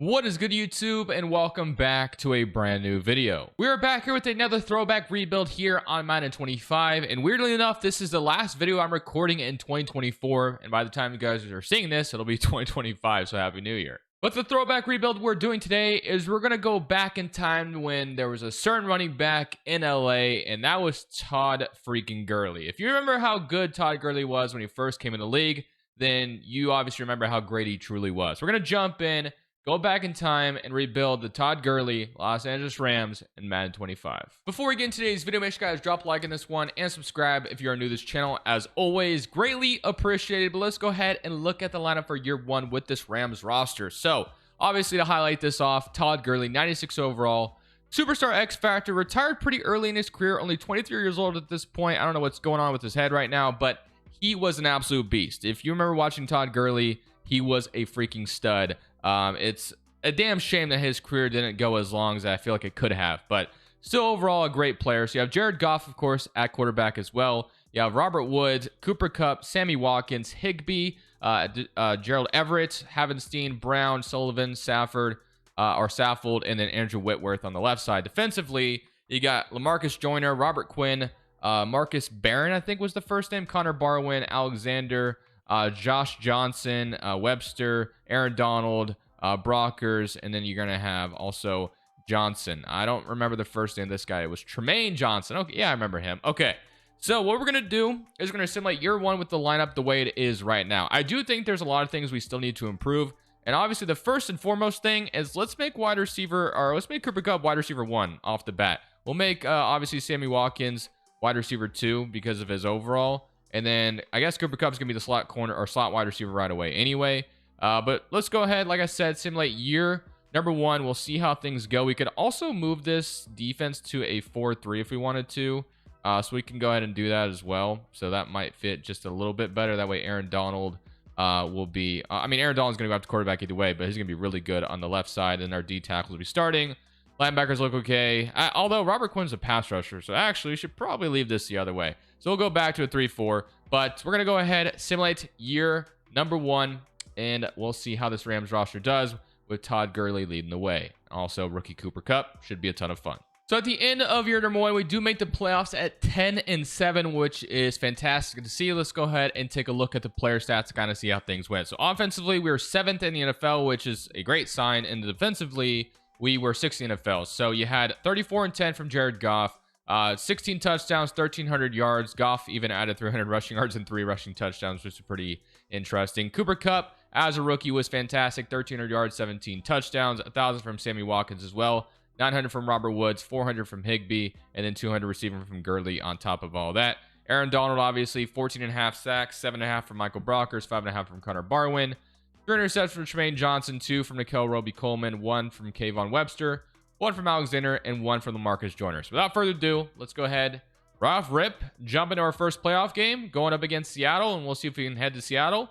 What is good, YouTube, and welcome back to a brand new video. We are back here with another throwback rebuild here on Madden 25, and weirdly enough, this is the last video I'm recording in 2024, and by the time you guys are seeing this, it'll be 2025, so happy new year. But the throwback rebuild we're doing today is we're going to go back in time when there was a certain running back in LA, and that was Todd freaking Gurley. If you remember how good Todd Gurley was when he first came in the league, then you obviously remember how great he truly was. We're going to jump in, go back in time, and rebuild the Todd Gurley Los Angeles Rams in Madden 25. Before we get into today's video, make sure you guys drop a like on this one and subscribe if you are new to this channel. As always, greatly appreciated. But let's go ahead and look at the lineup for year one with this Rams roster. So, obviously, to highlight this off, Todd Gurley, 96 overall. Superstar X Factor, retired pretty early in his career, only 23 years old at this point. I don't know what's going on with his head right now, but he was an absolute beast. If you remember watching Todd Gurley, he was a freaking stud. It's a damn shame that his career didn't go as long as I feel like it could have, but still overall a great player. So you have Jared Goff, of course, at quarterback as well. You have Robert Woods, Cooper Kupp, Sammy Watkins, Higbee, Gerald Everett, Havenstein, Brown, Sullivan, Saffold, and then Andrew Whitworth on the left side. Defensively, you got LaMarcus Joyner, Robert Quinn, Marcus Barron, I think was the first name, Connor Barwin, Alexander, Josh Johnson, Webster, Aaron Donald, Brockers, and then you're going to have also Johnson. I don't remember the first name of this guy. It was Tremaine Johnson. Okay, yeah, I remember him. Okay, so what we're going to do is we're going to simulate year one with the lineup the way it is right now. I do think there's a lot of things we still need to improve, and obviously the first and foremost thing is let's make Cooper Kupp wide receiver 1 off the bat. We'll make, obviously, Sammy Watkins wide receiver 2 because of his overall. And then I guess Cooper Kupp's going to be the slot corner or slot wide receiver right away anyway. But let's go ahead, like I said, simulate year number 1. We'll see how things go. We could also move this defense to a 4-3 if we wanted to. So we can go ahead and do that as well. So that might fit just a little bit better. That way Aaron Donald will be... Aaron Donald's going to go out to quarterback either way, but he's going to be really good on the left side. And our D tackles will be starting. Linebackers look okay. Although Robert Quinn's a pass rusher, so actually we should probably leave this the other way. So we'll go back to a 3-4, but we're going to go ahead, simulate year number 1, and we'll see how this Rams roster does with Todd Gurley leading the way. Also, rookie Cooper Kupp should be a ton of fun. So at the end of year number 1, we do make the playoffs at 10-7, which is fantastic to see. Let's go ahead and take a look at the player stats to kind of see how things went. So offensively, we were 7th in the NFL, which is a great sign, and defensively, we were 6th in the NFL. So you had 34-10 from Jared Goff, 16 touchdowns, 1,300 yards. Goff even added 300 rushing yards and 3 rushing touchdowns, which is pretty interesting. Cooper Kupp, as a rookie, was fantastic. 1,300 yards, 17 touchdowns, 1,000 from Sammy Watkins as well, 900 from Robert Woods, 400 from Higbee, and then 200 receiving from Gurley on top of all that. Aaron Donald, obviously, 14.5 sacks, 7.5 from Michael Brockers, 5.5 from Connor Barwin. 3 interceptions from Tremaine Johnson, 2 from Nikel Roby-Coleman, 1 from Kayvon Webster, 1 from Alexander, and 1 from LaMarcus Joyner. So without further ado, let's go ahead, jump into our first playoff game, going up against Seattle, and we'll see if we can head to Seattle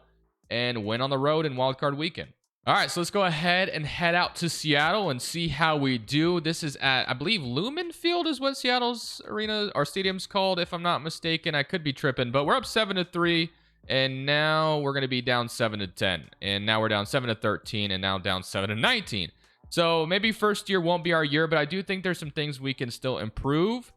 and win on the road in wildcard weekend. All right, so let's go ahead and head out to Seattle and see how we do. This is at, I believe, Lumen Field is what Seattle's arena or stadium's called, if I'm not mistaken. I could be tripping, but we're up 7-3. And now we're going to be down 7-10. And now we're down 7-13. And now down 7-19. So maybe first year won't be our year, but I do think there's some things we can still improve.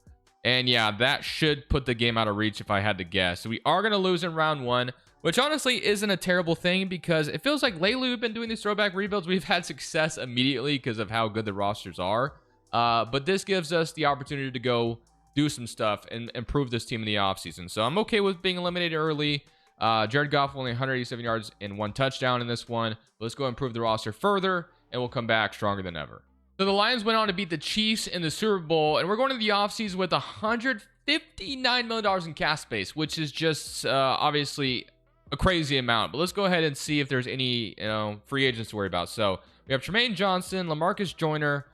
And yeah, that should put the game out of reach if I had to guess. So we are going to lose in round 1, which honestly isn't a terrible thing because it feels like lately we've been doing these throwback rebuilds. We've had success immediately because of how good the rosters are. But this gives us the opportunity to go do some stuff and improve this team in the offseason. So I'm okay with being eliminated early. Jared Goff only 187 yards and 1 touchdown in this one. Let's go improve the roster further, and we'll come back stronger than ever. So the Lions went on to beat the Chiefs in the Super Bowl, and we're going to the offseason with $159 million in cap space, which is just obviously a crazy amount. But let's go ahead and see if there's any free agents to worry about. So we have Tremaine Johnson, LaMarcus Joyner.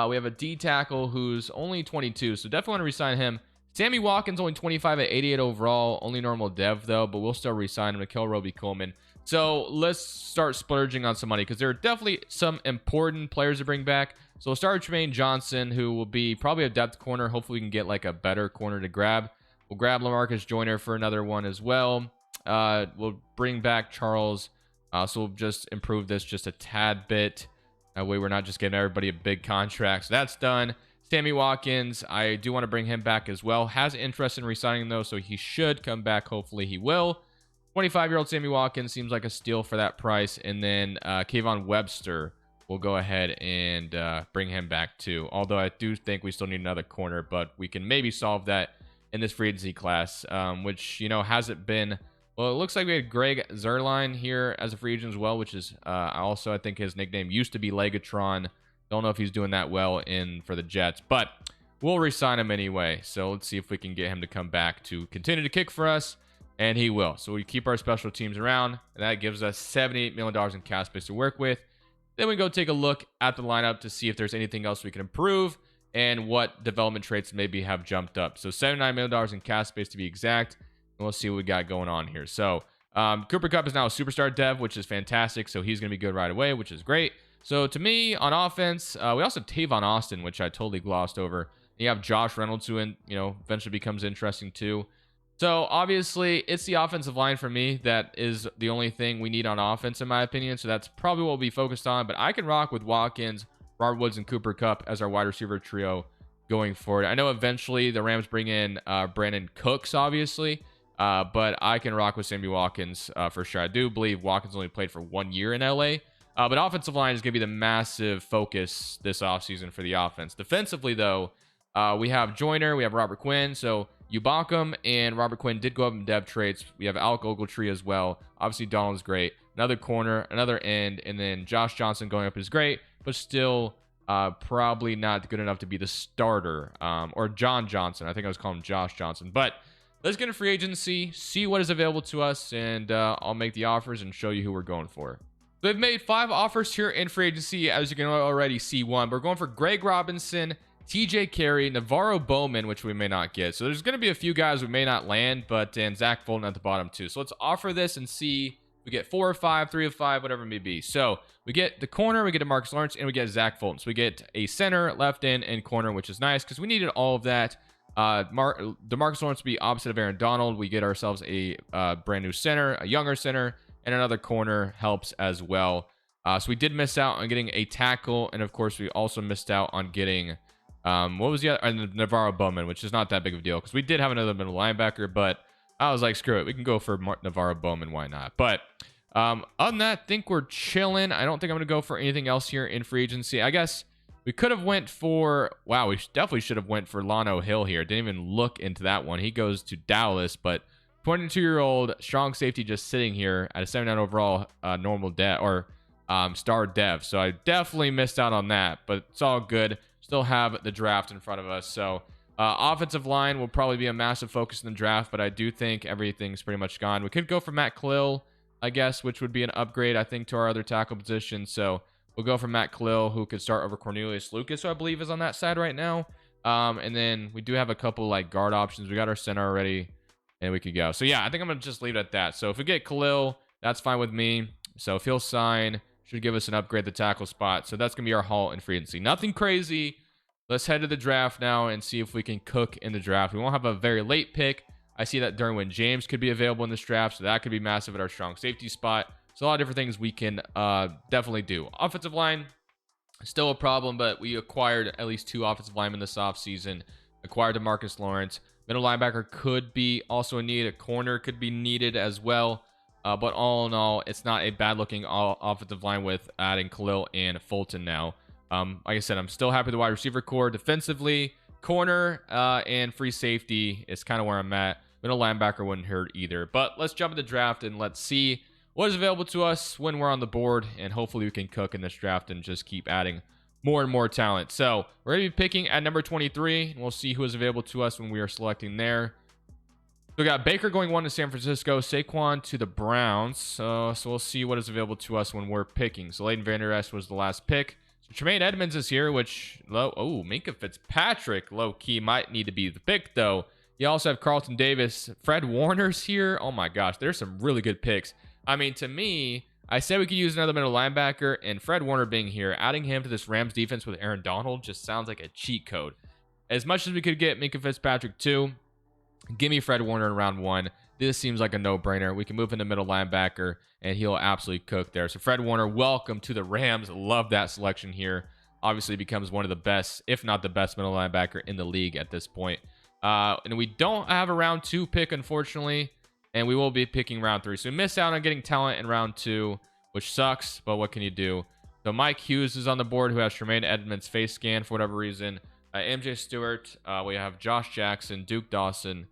We have a D tackle who's only 22, so definitely want to re-sign him. Sammy Watkins only 25 at 88 overall, only normal dev though, but we'll still re-sign him. Nikel Roby-Coleman. So let's start splurging on some money because there are definitely some important players to bring back. So we'll start with Tremaine Johnson, who will be probably a depth corner. Hopefully we can get like a better corner to grab. We'll grab LaMarcus Joyner for another one as well. We'll bring back Charles. So we'll just improve this just a tad bit. That way we're not just giving everybody a big contract. So that's done. Sammy Watkins, I do want to bring him back as well. Has interest in re-signing though, so he should come back. Hopefully he will. 25-year-old Sammy Watkins seems like a steal for that price. And then Kayvon Webster, we'll go ahead and bring him back too. Although I do think we still need another corner, but we can maybe solve that in this free agency class, which, you know, hasn't been... Well, it looks like we had Greg Zuerlein here as a free agent as well, which is also, I think his nickname used to be Legatron. Don't know if he's doing that well for the Jets, but we'll re-sign him anyway. So let's see if we can get him to come back to continue to kick for us, and he will. So we keep our special teams around, and that gives us $78 million in cap space to work with. Then we go take a look at the lineup to see if there's anything else we can improve and what development traits maybe have jumped up. So $79 million in cap space to be exact. We'll see what we got going on here. So Cooper Kupp is now a superstar dev, which is fantastic. So he's going to be good right away, which is great. So to me, on offense, we also have Tavon Austin, which I totally glossed over. You have Josh Reynolds, who eventually becomes interesting too. So obviously, it's the offensive line for me that is the only thing we need on offense, in my opinion. So that's probably what we'll be focused on. But I can rock with Watkins, Robert Woods, and Cooper Kupp as our wide receiver trio going forward. I know eventually the Rams bring in Brandon Cooks, obviously. But I can rock with Sammy Watkins for sure. I do believe Watkins only played for 1 year in LA. But offensive line is going to be the massive focus this offseason for the offense. Defensively, though, we have Joyner, we have Robert Quinn. So Ubakam and Robert Quinn did go up in dev traits. We have Alec Ogletree as well. Obviously, Donald's great. Another corner, another end, and then Josh Johnson going up is great, but still probably not good enough to be the starter. Or John Johnson. I think I was calling him Josh Johnson. But let's get a free agency, see what is available to us, and I'll make the offers and show you who we're going for. They've made 5 offers here in free agency, as you can already see. We're going for Greg Robinson, TJ Carey, Navarro Bowman, which we may not get. So there's going to be a few guys we may not land, and Zach Fulton at the bottom too. So let's offer this and see if we get 4 or 5, 3 or 5, whatever it may be. So we get the corner, we get a Marcus Lawrence, and we get Zach Fulton. So we get a center, left end, and corner, which is nice because we needed all of that. DeMarcus Lawrence will be opposite of Aaron Donald. We get ourselves a brand new center, a younger center, and another corner helps as well. So we did miss out on getting a tackle, and of course we also missed out on getting what was the other? Navarro Bowman, which is not that big of a deal because we did have another middle linebacker, but I was like, screw it, we can go for Navarro Bowman, why not? But other than that, I think we're chilling. I don't think I'm gonna go for anything else here in free agency. I guess we could have went for, wow, we definitely should have went for Lano Hill here. Didn't even look into that one. He goes to Dallas, but 22-year-old strong safety just sitting here at a 79 overall normal dev or star dev. So I definitely missed out on that, but it's all good. Still have the draft in front of us. So offensive line will probably be a massive focus in the draft, but I do think everything's pretty much gone. We could go for Matt Khalil, I guess, which would be an upgrade, I think, to our other tackle position. So we'll go for Matt Khalil, who could start over Cornelius Lucas, who I believe is on that side right now. And then we do have a couple like guard options. We got our center already, and we could go. So yeah, I think I'm gonna just leave it at that. So if we get Khalil, that's fine with me. So if he'll sign, should give us an upgrade at the tackle spot. So that's gonna be our haul in free agency. Nothing crazy. Let's head to the draft now and see if we can cook in the draft. We won't have a very late pick. I see that Derwin James could be available in this draft, so that could be massive at our strong safety spot. So a lot of different things we can definitely do. Offensive line, still a problem, but we acquired at least 2 offensive linemen this offseason. Acquired DeMarcus Lawrence. Middle linebacker could be also a need. A corner could be needed as well. But all in all, it's not a bad-looking offensive line with adding Khalil and Fulton now. Like I said, I'm still happy with the wide receiver core. Defensively, corner and free safety is kind of where I'm at. Middle linebacker wouldn't hurt either. But let's jump into the draft and let's see what is available to us when we're on the board, and hopefully we can cook in this draft and just keep adding more and more talent. So we're going to be picking at number 23, and we'll see who is available to us when we are selecting there. So we got Baker going 1 to San Francisco, Saquon to the Browns. So we'll see what is available to us when we're picking. So Leighton Vander Esch was the last pick. So Tremaine Edmonds is here, which Minkah Fitzpatrick low-key might need to be the pick, though. You also have Carlton Davis. Fred Warner's here. Oh my gosh, there's some really good picks. I mean, to me, I said we could use another middle linebacker, and Fred Warner being here, adding him to this Rams defense with Aaron Donald just sounds like a cheat code. As much as we could get Minkah Fitzpatrick too, give me Fred Warner in round 1. this seems like a no-brainer. We can move into middle linebacker, and he'll absolutely cook there. So Fred Warner, welcome to the Rams. Love that selection here. Obviously becomes one of the best, if not the best middle linebacker in the league at this point. And we don't have a round 2 pick, unfortunately, and we will be picking round 3. So we missed out on getting talent in round 2, which sucks, but what can you do? So Mike Hughes is on the board, who has Tremaine Edmonds face scan for whatever reason. MJ Stewart, we have Josh Jackson, Duke Dawson.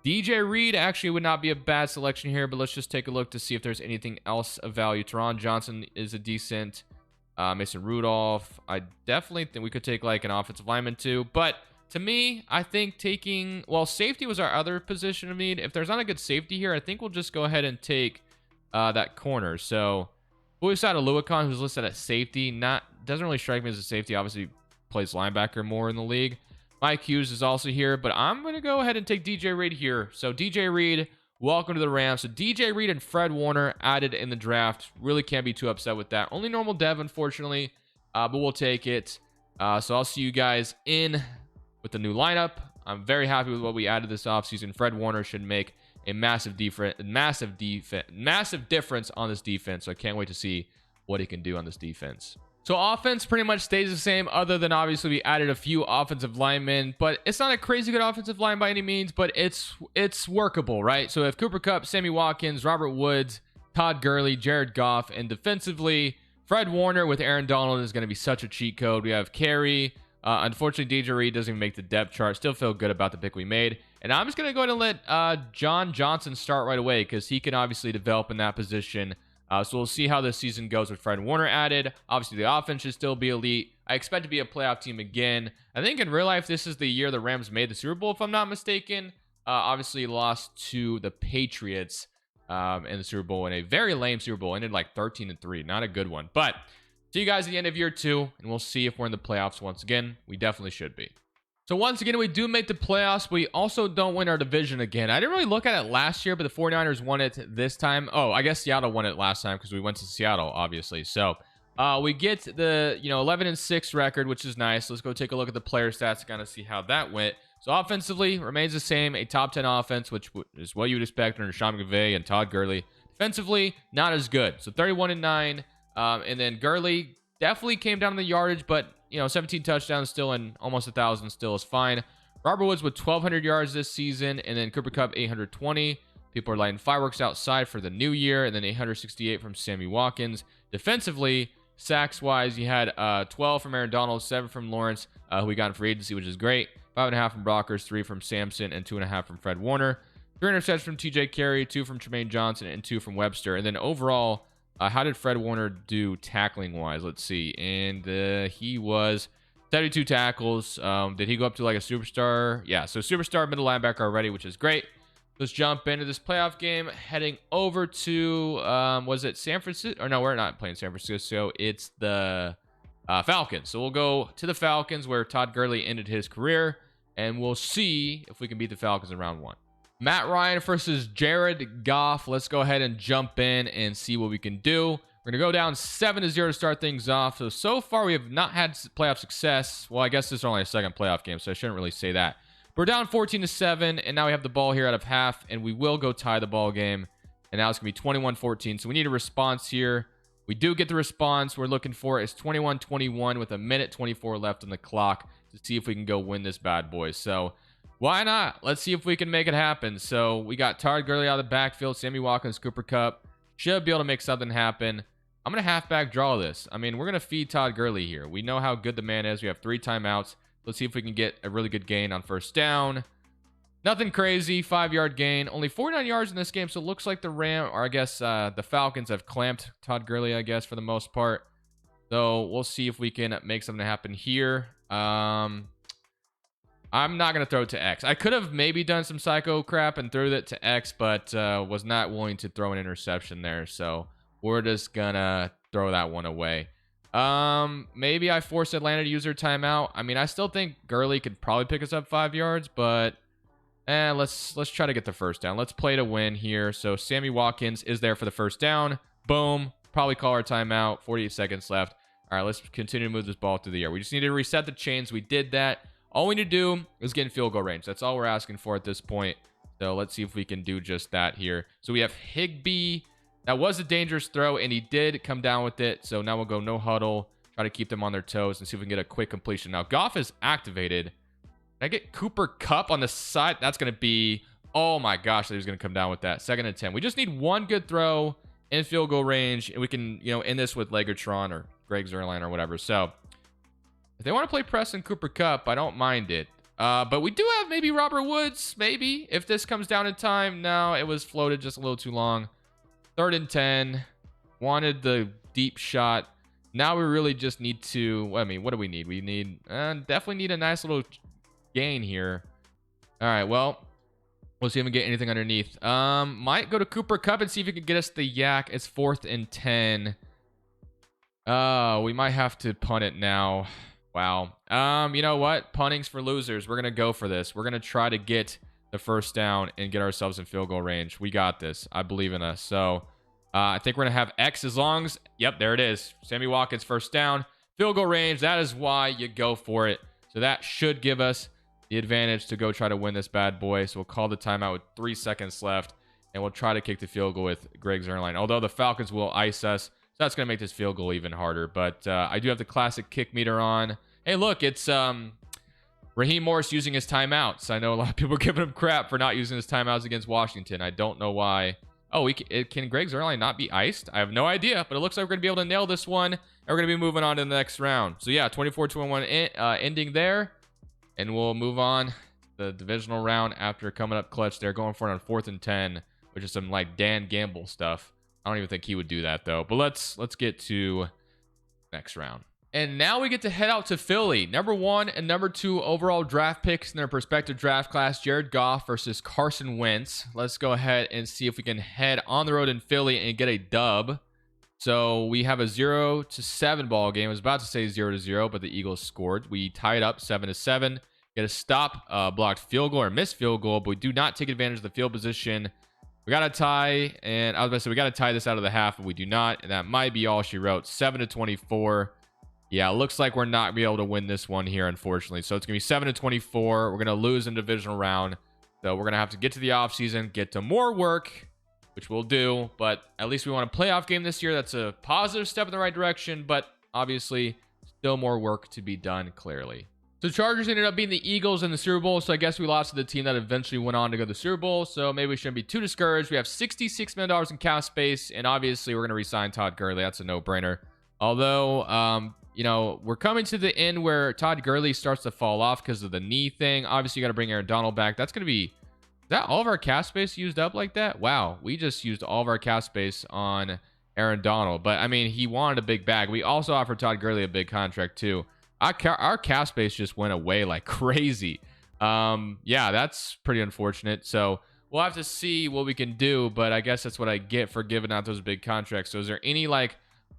DJ Reed actually would not be a bad selection here, but let's just take a look to see if there's anything else of value. Teron Johnson is a decent. Mason Rudolph. I definitely think we could take like an offensive lineman too. But to me, I think taking, well, safety was our other position of need. If there's not a good safety here, I think we'll just go ahead and take that corner. So we decided Luakon, who's listed at safety, doesn't really strike me as a safety. Obviously plays linebacker more in the league. Mike Hughes is also here, but I'm going to go ahead and take DJ Reed here. So DJ Reed, welcome to the Rams. So DJ Reed and Fred Warner added in the draft. Really can't be too upset with that. Only normal dev, unfortunately, but we'll take it. So I'll see you guys in with the new lineup. I'm very happy with what we added this offseason. Fred Warner should make a massive difference on this defense. So I can't wait to see what he can do on this defense. So offense pretty much stays the same, other than obviously we added a few offensive linemen, but it's not a crazy good offensive line by any means, but it's workable, right? So we have Cooper Kupp, Sammy Watkins, Robert Woods, Todd Gurley, Jared Goff, and defensively, Fred Warner with Aaron Donald is going to be such a cheat code. We have Carey. Unfortunately, DJ Reed doesn't even make the depth chart. Still feel good about the pick we made. And I'm just going to go ahead and let John Johnson start right away, because he can obviously develop in that position. So we'll see how this season goes with Fred Warner added. Obviously, the offense should still be elite. I expect to be a playoff team again. I think in real life, this is the year the Rams made the Super Bowl, if I'm not mistaken. Obviously, lost to the Patriots in the Super Bowl, in a very lame Super Bowl. Ended like 13-3. Not a good one. But see you guys at the end of year 2, and we'll see if we're in the playoffs once again. We definitely should be. So once again, we do make the playoffs, but we also don't win our division again. I didn't really look at it last year, but the 49ers won it this time. Oh, I guess Seattle won it last time because we went to Seattle, obviously. So we get the 11-6 record, which is nice. Let's go take a look at the player stats to kind of see how that went. So offensively, remains the same, a top 10 offense, which is what you would expect under Sean McVay and Todd Gurley. Defensively, not as good. So 31-9, and then Gurley definitely came down in the yardage, but 17 touchdowns still, and almost 1,000 still is fine. Robert Woods with 1,200 yards this season, and then Cooper Kupp 820. People are lighting fireworks outside for the new year, and then 868 from Sammy Watkins. Defensively, sacks-wise, you had 12 from Aaron Donald, 7 from Lawrence, who we got in free agency, which is great. 5.5 from Brockers, 3 from Sampson, and 2.5 from Fred Warner. 3 interceptions from TJ Carey, 2 from Tremaine Johnson, and 2 from Webster. And then overall, how did Fred Warner do tackling-wise? Let's see. And he was 72 tackles. Did he go up to like a superstar? Yeah, so superstar middle linebacker already, which is great. Let's jump into this playoff game. Heading over to, was it San Francisco? Or no, we're not playing San Francisco. It's the Falcons. So we'll go to the Falcons, where Todd Gurley ended his career. And we'll see if we can beat the Falcons in round 1. Matt Ryan versus Jared Goff. Let's go ahead and jump in and see what we can do. We're going to go down 7-0 to start things off. So far, we have not had playoff success. Well, I guess this is only a second playoff game, so I shouldn't really say that. We're down 14-7, and now we have the ball here out of half, and we will go tie the ball game. And now it's going to be 21-14, so we need a response here. We do get the response we're looking for. It's 21-21 with 1:24 left on the clock to see if we can go win this bad boy. So why not? Let's see if we can make it happen. So we got Todd Gurley out of the backfield, Sammy Watkins, Cooper Kupp. Should be able to make something happen. I'm going to halfback draw this. I mean, we're going to feed Todd Gurley here. We know how good the man is. We have 3 timeouts. Let's see if we can get a really good gain on first down. Nothing crazy. 5-yard gain. Only 49 yards in this game, so it looks like the the Falcons have clamped Todd Gurley, I guess, for the most part. So we'll see if we can make something happen here. I'm not going to throw it to X. I could have maybe done some psycho crap and threw it to X, but was not willing to throw an interception there. So we're just going to throw that one away. Maybe I forced Atlanta to use their timeout. I mean, I still think Gurley could probably pick us up 5 yards, but let's try to get the first down. Let's play to win here. So Sammy Watkins is there for the first down. Boom. Probably call our timeout. 48 seconds left. All right, let's continue to move this ball through the air. We just need to reset the chains. We did that. All we need to do is get in field goal range. That's all we're asking for at this point. So let's see if we can do just that here. So we have Higbee. That was a dangerous throw, and he did come down with it. So now we'll go no huddle, try to keep them on their toes, and see if we can get a quick completion. Now, Goff is activated. Can I get Cooper Kupp on the side? That's going to be, oh my gosh, he was going to come down with that. 2nd and 10. We just need one good throw in field goal range, and we can, end this with Legatron or Greg Zuerlein or whatever. So if they want to play Preston Cooper Kupp, I don't mind it. But we do have maybe Robert Woods, maybe, if this comes down in time. No, it was floated just a little too long. 3rd and 10. Wanted the deep shot. Now we really just need to, what do we need? We need, definitely need a nice little gain here. All right, well, we'll see if we can get anything underneath. Might go to Cooper Kupp and see if he can get us the yak. It's 4th and 10. We might have to punt it now. Wow. You know what? Punting's for losers. We're going to go for this. We're going to try to get the first down and get ourselves in field goal range. We got this. I believe in us. So I think we're going to have X as long as, yep, there it is. Sammy Watkins first down. Field goal range. That is why you go for it. So that should give us the advantage to go try to win this bad boy. So we'll call the timeout with 3 seconds left, and we'll try to kick the field goal with Greg Zuerlein. Although the Falcons will ice us, so that's going to make this field goal even harder. But I do have the classic kick meter on. Hey, look, it's Raheem Morris using his timeouts. I know a lot of people are giving him crap for not using his timeouts against Washington. I don't know why. Oh, can Greg Zuerlein not be iced? I have no idea, but it looks like we're going to be able to nail this one, and we're going to be moving on to the next round. So, yeah, 24-21 ending there, and we'll move on to the divisional round after coming up clutch there, going for it on 4th and 10, which is some, like, Dan Gamble stuff. I don't even think he would do that, though. But let's get to next round. And now we get to head out to Philly. Number 1 and number 2 overall draft picks in their respective draft class. Jared Goff versus Carson Wentz. Let's go ahead and see if we can head on the road in Philly and get a dub. So we have a 0-7 ball game. I was about to say 0-0, but the Eagles scored. We tied up 7-7. Get a stop, blocked field goal or missed field goal, but we do not take advantage of the field position. We got a tie, and I was about to say we got to tie this out of the half, but we do not. And that might be all she wrote. 7-24. Yeah, it looks like we're not going to be able to win this one here, unfortunately. So it's going to be 7-24. We're going to lose in the divisional round. So we're going to have to get to the offseason, get to more work, which we'll do. But at least we want a playoff game this year. That's a positive step in the right direction. But obviously, still more work to be done, clearly. So Chargers ended up being the Eagles in the Super Bowl. So I guess we lost to the team that eventually went on to go to the Super Bowl. So maybe we shouldn't be too discouraged. We have $66 million in cap space. And obviously, we're going to re-sign Todd Gurley. That's a no-brainer. Although, we're coming to the end where Todd Gurley starts to fall off because of the knee thing. Obviously, you got to bring Aaron Donald back. That's going to be... Is that all of our cap space used up like that? Wow, we just used all of our cap space on Aaron Donald. But, I mean, he wanted a big bag. We also offered Todd Gurley a big contract, too. Our cap space just went away like crazy. Yeah, that's pretty unfortunate. So, we'll have to see what we can do. But I guess that's what I get for giving out those big contracts. So, is there any,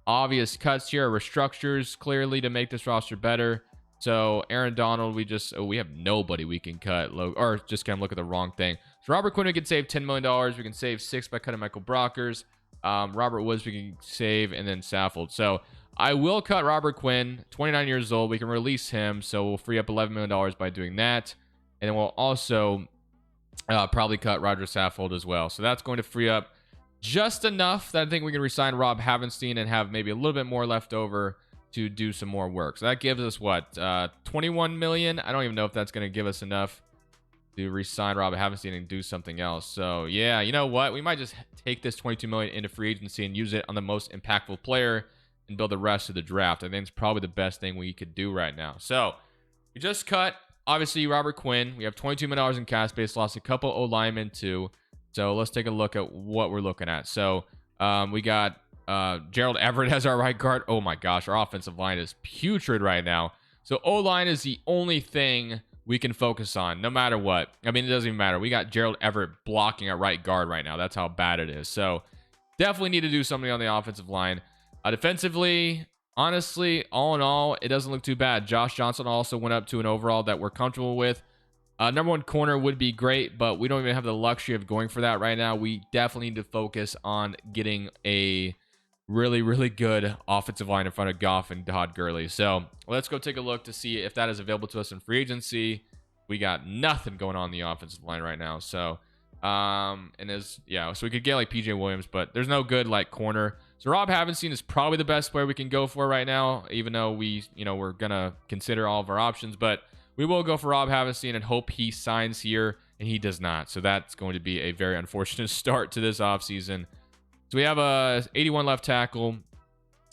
obvious cuts here, restructures clearly to make this roster better? So Aaron Donald, we have nobody we can cut, or just kind of look at the wrong thing. So Robert Quinn, we can save $10 million. We can save $6 million by cutting Michael Brockers. Robert Woods, we can save, and then Saffold. So I will cut Robert Quinn, 29 years old. We can release him, so we'll free up $11 million by doing that. And then we'll also probably cut Roger Saffold as well. So that's going to free up just enough that I think we can resign Rob Havenstein and have maybe a little bit more left over to do some more work. So that gives us what, 21 million? I don't even know if that's going to give us enough to resign Rob Havenstein and do something else. So yeah, you know what? We might just take this 22 million into free agency and use it on the most impactful player and build the rest of the draft. I think it's probably the best thing we could do right now. So we just cut, obviously, Robert Quinn. We have $22 million in cap space, lost a couple O-linemen too. So let's take a look at what we're looking at. So we got Gerald Everett as our right guard. Oh my gosh, our offensive line is putrid right now. So O-line is the only thing we can focus on, no matter what. I mean, it doesn't even matter. We got Gerald Everett blocking at right guard right now. That's how bad it is. So definitely need to do something on the offensive line. Defensively, honestly, all in all, it doesn't look too bad. Josh Johnson also went up to an overall that we're comfortable with. Number 1 corner would be great, but we don't even have the luxury of going for that right now. We definitely need to focus on getting a really, really good offensive line in front of Goff and Todd Gurley. So let's go take a look to see if that is available to us in free agency. We got nothing going on in the offensive line right now. So And so we could get like PJ Williams, but there's no good like corner. So Rob Havenstein is probably the best player we can go for right now, even though we're gonna consider all of our options, but we will go for Rob Havenstein and hope he signs here, and he does not. So that's going to be a very unfortunate start to this offseason. So we have a 81 left tackle,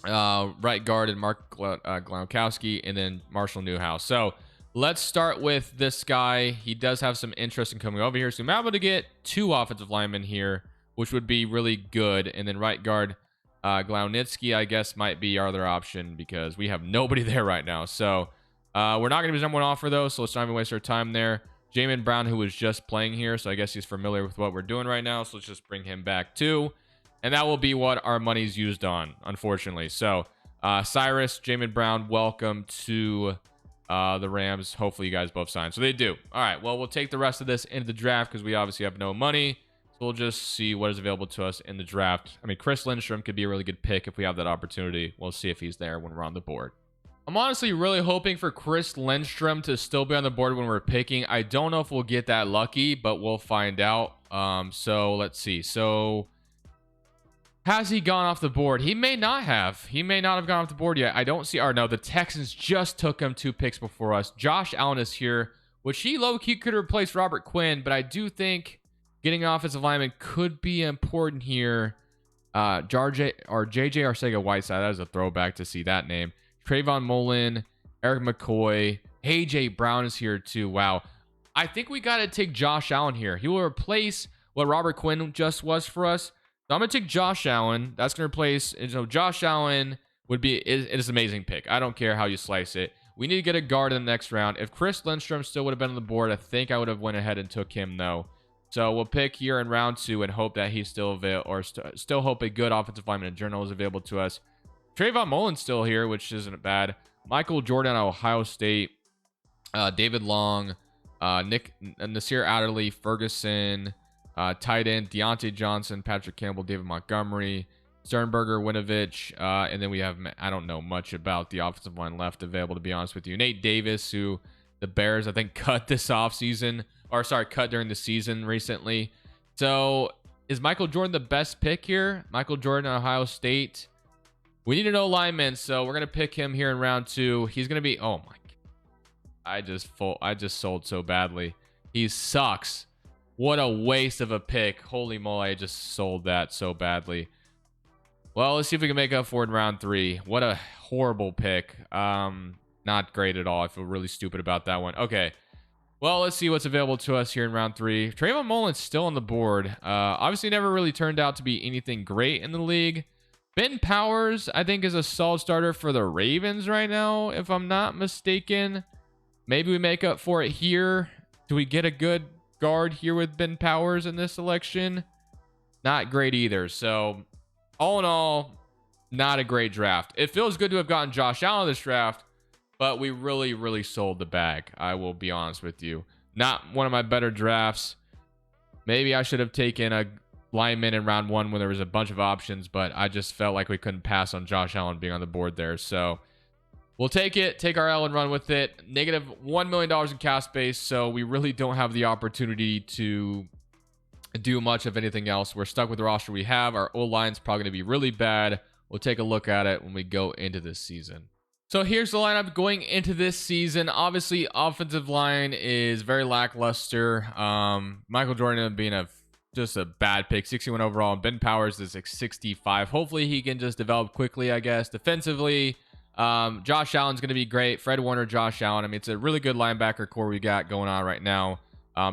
right guard, and Mark Gronkowski, and then Marshall Newhouse. So let's start with this guy. He does have some interest in coming over here. So I'm able to get 2 offensive linemen here, which would be really good. And then right guard, Glaunitsky, I guess, might be our other option because we have nobody there right now. So we're not going to be number 1 offer, though, so let's not even waste our time there. Jamin Brown, who was just playing here, so I guess he's familiar with what we're doing right now, so let's just bring him back, too. And that will be what our money's used on, unfortunately. So Cyrus, Jamin Brown, welcome to the Rams. Hopefully you guys both sign. So they do. All right, well, we'll take the rest of this into the draft because we obviously have no money. So we'll just see what is available to us in the draft. I mean, Chris Lindstrom could be a really good pick if we have that opportunity. We'll see if he's there when we're on the board. I'm honestly really hoping for Chris Lindstrom to still be on the board when we're picking. I don't know if we'll get that lucky, but we'll find out. So let's see. So has he gone off the board? He may not have. He may not have gone off the board yet. I don't see. Or no, the Texans just took him 2 picks before us. Josh Allen is here, which he low-key could replace Robert Quinn, but I do think getting an offensive lineman could be important here. JJ Arcega-Whiteside, that is a throwback to see that name. Trayvon Mullen, Eric McCoy, AJ Brown is here too. Wow. I think we got to take Josh Allen here. He will replace what Robert Quinn just was for us. So I'm going to take Josh Allen. That's going to replace, Josh Allen is an amazing pick. I don't care how you slice it. We need to get a guard in the next round. If Chris Lindstrom still would have been on the board, I think I would have went ahead and took him though. So we'll pick here in round 2 and hope that he's still available, or still hope a good offensive lineman in general is available to us. Trayvon Mullen's still here, which isn't bad. Michael Jordan, Ohio State. David Long, Nasir Adderley, Ferguson, tight end Deontay Johnson, Patrick Campbell, David Montgomery, Sternberger, Winovich, and then we have, I don't know much about the offensive line left available, to be honest with you. Nate Davis, who the Bears, I think, cut during the season recently. So is Michael Jordan the best pick here? Michael Jordan, Ohio State. We need an O-lineman, so we're going to pick him here in round 2. He's going to be, oh my, I just sold so badly. He sucks. What a waste of a pick. Holy moly, I just sold that so badly. Well, let's see if we can make up for it in round 3. What a horrible pick. Not great at all. I feel really stupid about that one. Okay. Well, let's see what's available to us here in round 3. Trayvon Mullen's still on the board. Obviously never really turned out to be anything great in the league. Ben Powers, I think, is a solid starter for the Ravens right now, if I'm not mistaken. Maybe we make up for it here. Do we get a good guard here with Ben Powers in this selection? Not great either. So, all in all, not a great draft. It feels good to have gotten Josh Allen in this draft, but we really, really sold the bag. I will be honest with you. Not one of my better drafts. Maybe I should have taken a lineman in round 1 when there was a bunch of options, but I just felt like we couldn't pass on Josh Allen being on the board there. So we'll take our L and run with it. Negative $1 million in cap space, so we really don't have the opportunity to do much of anything else. We're stuck with the roster we have. Our O-line's probably going to be really bad. We'll take a look at it when we go into this season. So here's the lineup going into this season. Obviously, offensive line is very lackluster. Michael Jordan being just a bad pick, 61 overall. And Ben Powers is like 65. Hopefully he can just develop quickly, I guess. Defensively, Josh Allen's going to be great. Fred Warner, Josh Allen. I mean, it's a really good linebacker core we got going on right now.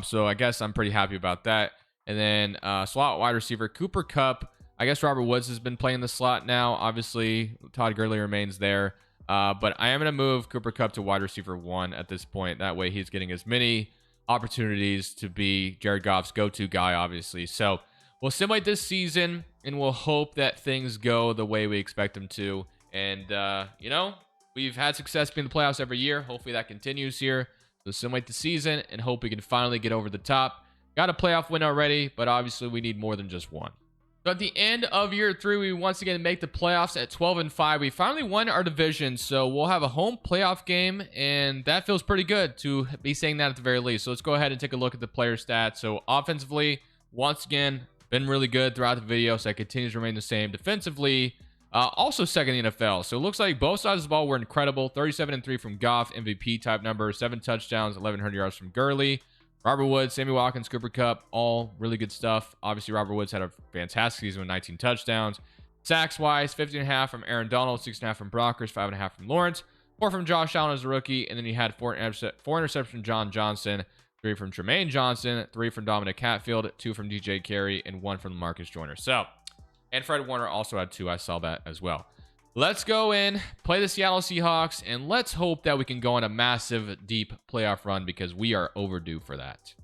So I guess I'm pretty happy about that. And then slot wide receiver, Cooper Kupp. I guess Robert Woods has been playing the slot now. Obviously, Todd Gurley remains there. But I am going to move Cooper Kupp to wide receiver 1 at this point. That way he's getting as many opportunities to be Jared Goff's go-to guy, obviously. So we'll simulate this season, and we'll hope that things go the way we expect them to. And, we've had success being in the playoffs every year. Hopefully that continues here. So simulate the season and hope we can finally get over the top. Got a playoff win already, but obviously we need more than just one. So at the end of year 3, we once again make the playoffs at 12-5. We finally won our division, so we'll have a home playoff game, and that feels pretty good to be saying that at the very least. So let's go ahead and take a look at the player stats. So offensively, once again, been really good throughout the video, so it continues to remain the same. Defensively, also second in the NFL. So it looks like both sides of the ball were incredible. 37-3 from Goff, MVP type numbers, 7 touchdowns, 1,100 yards from Gurley. Robert Woods, Sammy Watkins, Cooper Kupp, all really good stuff. Obviously, Robert Woods had a fantastic season with 19 touchdowns. Sacks-wise, 15.5 from Aaron Donald, 6.5 from Brockers, 5.5 from Lawrence, 4 from Josh Allen as a rookie, and then you had 4 interceptions from John Johnson, 3 from Tremaine Johnson, 3 from Dominic Hatfield, 2 from DJ Carey, and 1 from Marcus Joyner. So, and Fred Warner also had 2. I saw that as well. Let's go in, play the Seattle Seahawks, and let's hope that we can go on a massive, deep playoff run because we are overdue for that.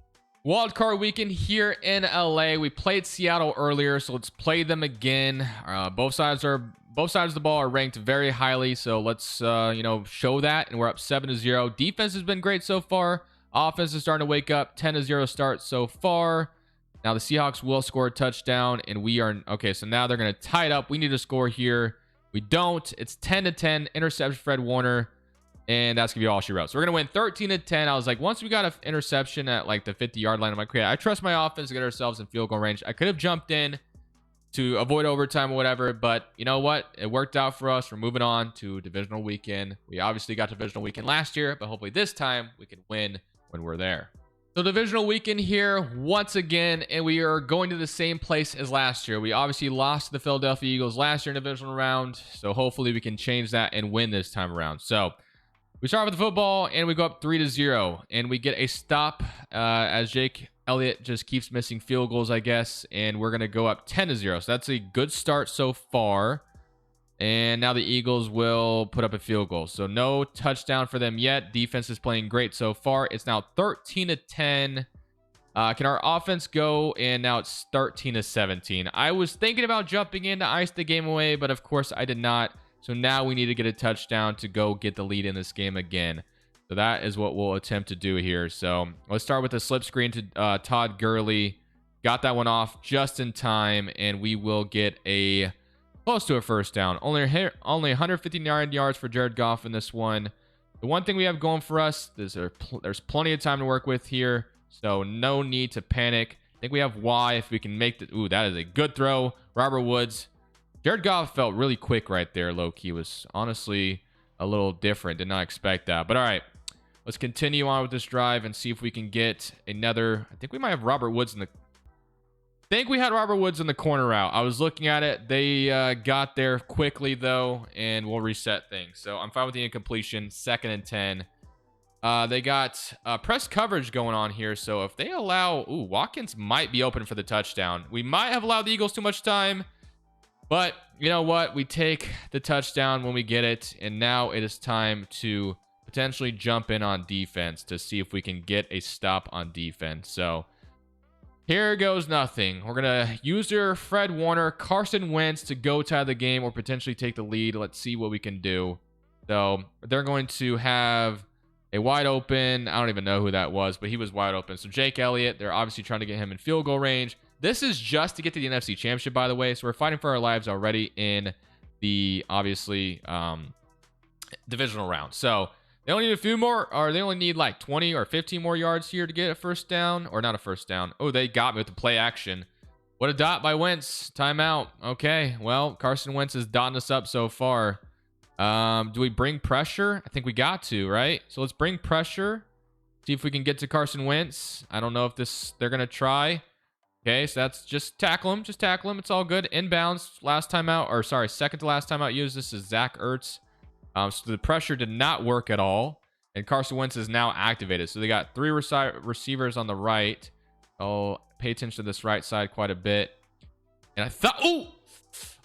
Wildcard weekend here in LA. We played Seattle earlier, so let's play them again. Both sides of the ball are ranked very highly, so let's show that. And we're up 7-0. Defense has been great so far. Offense is starting to wake up. 10-0 start so far. Now the Seahawks will score a touchdown, and we are okay. So now they're going to tie it up. We need to score here. We don't. It's 10-10. Interception Fred Warner. And that's going to be all she wrote. So we're going to win 13-10. I was like, once we got an interception at like the 50-yard line, I'm like, okay, I trust my offense to get ourselves in field goal range. I could have jumped in to avoid overtime or whatever. But you know what? It worked out for us. We're moving on to divisional weekend. We obviously got divisional weekend last year. But hopefully this time we can win when we're there. So divisional weekend here once again, and we are going to the same place as last year. We obviously lost to the Philadelphia Eagles last year in the divisional round, so hopefully we can change that and win this time around. So we start with the football, and we go up 3-0, and we get a stop as Jake Elliott just keeps missing field goals, I guess, and we're going to go up 10-0. So that's a good start so far. And now the Eagles will put up a field goal. So no touchdown for them yet. Defense is playing great so far. It's now 13-10. Can our offense go? And now it's 13-17. I was thinking about jumping in to ice the game away, but of course I did not. So now we need to get a touchdown to go get the lead in this game again. So that is what we'll attempt to do here. So let's start with a slip screen to Todd Gurley. Got that one off just in time, and we will get a close to a first down. Only 159 yards for Jared Goff in this one. The one thing we have going for us is there's plenty of time to work with here, so no need to panic. I think we have Y if we can make the... Ooh, that is a good throw. Robert Woods. Jared Goff felt really quick right there, low-key. Was honestly a little different. Did not expect that. But all right, let's continue on with this drive and see if we can get another... I think we might have Robert Woods in the... I think we had Robert Woods in the corner route. I was looking at it. They got there quickly, though, and we'll reset things. So I'm fine with the incompletion. 2nd and 10. They got press coverage going on here. So if they allow... Ooh, Watkins might be open for the touchdown. We might have allowed the Eagles too much time. But you know what? We take the touchdown when we get it. And now it is time to potentially jump in on defense to see if we can get a stop on defense. So... here goes nothing. We're going to use their Fred Warner, Carson Wentz to go tie the game or potentially take the lead. Let's see what we can do. So they're going to have a wide open. I don't even know who that was, but he was wide open. So Jake Elliott, they're obviously trying to get him in field goal range. This is just to get to the NFC Championship, by the way. So we're fighting for our lives already in the, obviously, divisional round. So they only need a few more, or they only need like 20 or 15 more yards here to get a first down, or not a first down. Oh, they got me with the play action. What a dot by Wentz. Timeout. Okay, well, Carson Wentz is dotting us up so far. Do we bring pressure? I think we got to, right? So let's bring pressure. See if we can get to Carson Wentz. I don't know if they're going to try. Okay, so that's just tackle him. Just tackle him. It's all good. Inbounds, last time out, or sorry, second to last time out used. This is Zach Ertz. So the pressure did not work at all. And Carson Wentz is now activated. So they got 3 receivers on the right. I'll pay attention to this right side quite a bit. And I thought,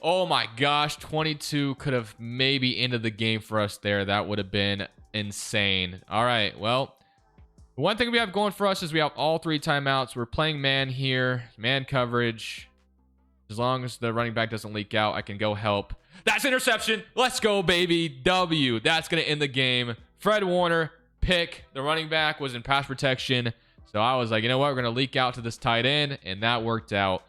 oh my gosh, 22 could have maybe ended the game for us there. That would have been insane. All right, well, one thing we have going for us is we have all 3 timeouts. We're playing man here, man coverage. As long as the running back doesn't leak out, I can go help. That's interception. Let's go, baby. W. That's going to end the game. Fred Warner, pick. The running back was in pass protection. So I was like, you know what? We're going to leak out to this tight end. And that worked out.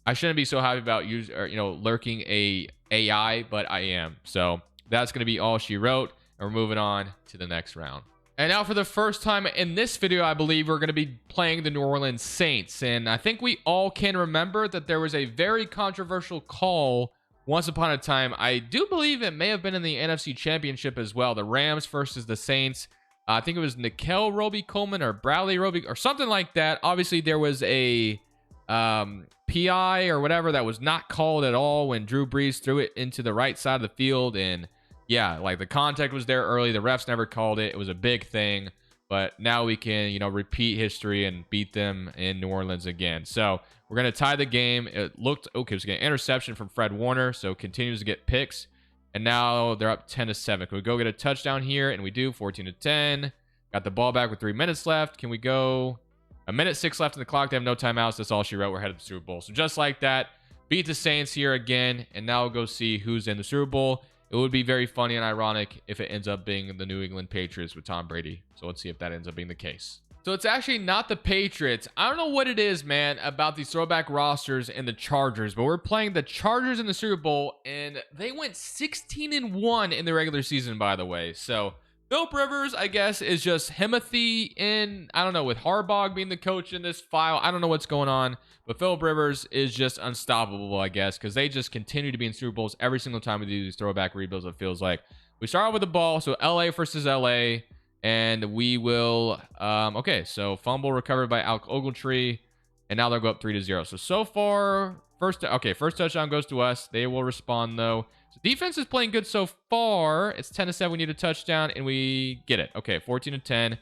I shouldn't be so happy about lurking a AI, but I am. So that's going to be all she wrote. And we're moving on to the next round. And now for the first time in this video, I believe we're going to be playing the New Orleans Saints. And I think we all can remember that there was a very controversial call once upon a time. I do believe it may have been in the NFC Championship as well. The Rams versus the Saints. I think it was Nickel Roby-Coleman or Bradley Roby or something like that. Obviously, there was a PI or whatever that was not called at all when Drew Brees threw it into the right side of the field. And yeah, like the contact was there early. The refs never called it. It was a big thing. But now we can, you know, repeat history and beat them in New Orleans again. So we're going to tie the game. It looked okay. It was an interception from Fred Warner. So continues to get picks. And now they're up 10-7. Can we go get a touchdown here? And we do. 14-10. Got the ball back with 3 minutes left. Can we go? 1:06 left in the clock. They have no timeouts. That's all she wrote. We're headed to the Super Bowl. So just like that, beat the Saints here again. And now we'll go see who's in the Super Bowl. It would be very funny and ironic if it ends up being the New England Patriots with Tom Brady. So let's see if that ends up being the case. So it's actually not the Patriots. I don't know what it is, man, about these throwback rosters and the Chargers, but we're playing the Chargers in the Super Bowl, and they went 16-1 in the regular season, by the way. So Philip Rivers, I guess, is just Himothy in, I don't know, with Harbaugh being the coach in this file. I don't know what's going on, but Philip Rivers is just unstoppable, I guess, because they just continue to be in Super Bowls every single time we do these throwback rebuilds, it feels like. We start with the ball, so LA versus LA, and we will, okay, so fumble recovered by Alec Ogletree, and now they'll go up 3-0. So far, first touchdown goes to us. They will respond, though. So defense is playing good so far. It's 10-7. We need a touchdown, and we get it. Okay, 14-10.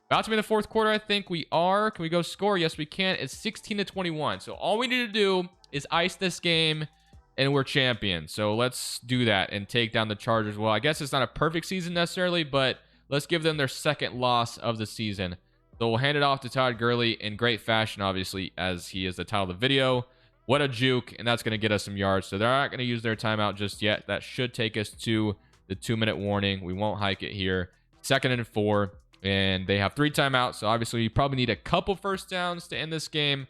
About to be in the fourth quarter, I think we are. Can we go score? Yes, we can. It's 16-21. So all we need to do is ice this game, and we're champions. So let's do that and take down the Chargers. Well, I guess it's not a perfect season necessarily, but let's give them their second loss of the season. So we'll hand it off to Todd Gurley in great fashion, obviously, as he is the title of the video. What a juke, and that's going to get us some yards. So they're not going to use their timeout just yet. That should take us to the 2-minute warning. We won't hike it here. 2nd and 4. And they have 3 timeouts, so obviously you probably need a couple first downs to end this game.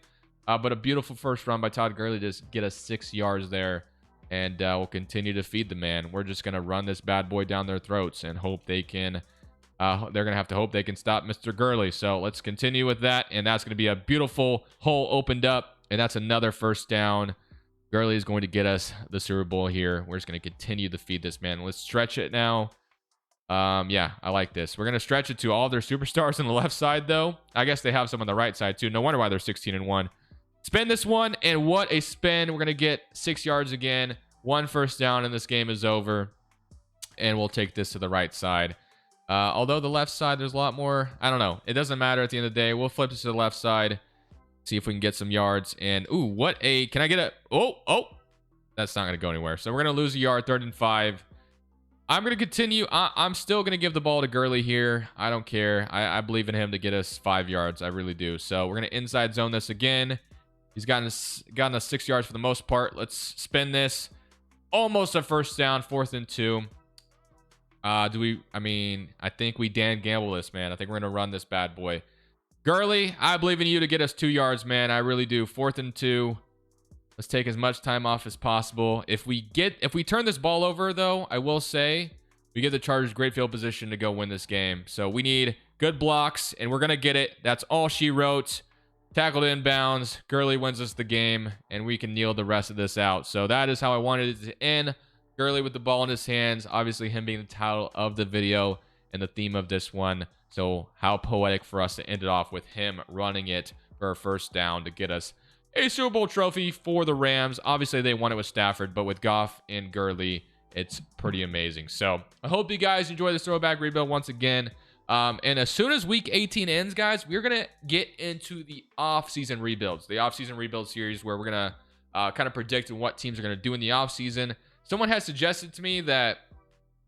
But a beautiful first run by Todd Gurley to just get us 6 yards there. And we'll continue to feed the man. We're just going to run this bad boy down their throats and hope they can... they're going to have to hope they can stop Mr. Gurley. So let's continue with that. And that's going to be a beautiful hole opened up. And that's another first down. Gurley is going to get us the Super Bowl here. We're just going to continue to feed this man. Let's stretch it now. Yeah, I like this. We're going to stretch it to all their superstars on the left side, though. I guess they have some on the right side, too. No wonder why they're 16-1. Spin this one, and what a spin. We're going to get 6 yards again. 1 first down, and this game is over. And we'll take this to the right side. Although the left side, there's a lot more. I don't know. It doesn't matter at the end of the day. We'll flip this to the left side. See if we can get some yards. And, ooh, what a... Can I get a... Oh! That's not going to go anywhere. So we're going to lose a yard, 3rd and 5. I'm going to continue. I'm still going to give the ball to Gurley here. I don't care. I believe in him to get us 5 yards. I really do. So we're going to inside zone this again. He's gotten us 6 yards for the most part. Let's spin this. Almost a first down, 4th and 2. I think we Dan Gamble this, man. I think we're going to run this bad boy. Gurley, I believe in you to get us 2 yards, man. I really do. 4th and 2. Let's take as much time off as possible. If we turn this ball over, though, I will say we give the Chargers great field position to go win this game. So we need good blocks, and we're going to get it. That's all she wrote. Tackled inbounds. Gurley wins us the game, and we can kneel the rest of this out. So that is how I wanted it to end. Gurley with the ball in his hands. Obviously, him being the title of the video and the theme of this one. So how poetic for us to end it off with him running it for a first down to get us a Super Bowl trophy for the Rams. Obviously, they won it with Stafford, but with Goff and Gurley, it's pretty amazing. So I hope you guys enjoy this throwback rebuild once again. And as soon as week 18 ends, guys, we're going to get into the off-season rebuilds, the off-season rebuild series where we're going to kind of predict what teams are going to do in the off-season. Someone has suggested to me that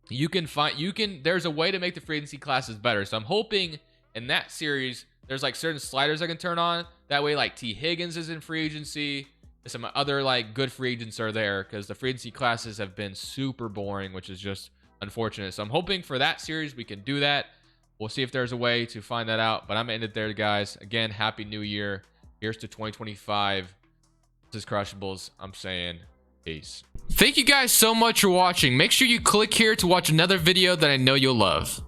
there's a way to make the free agency classes better. So I'm hoping in that series, there's like certain sliders I can turn on. That way, like T. Higgins is in free agency. Some other like good free agents are there because the free agency classes have been super boring, which is just unfortunate. So I'm hoping for that series we can do that. We'll see if there's a way to find that out. But I'm going to end it there, guys. Again, Happy New Year. Here's to 2025. This is Crushables. I'm saying peace. Thank you guys so much for watching. Make sure you click here to watch another video that I know you'll love.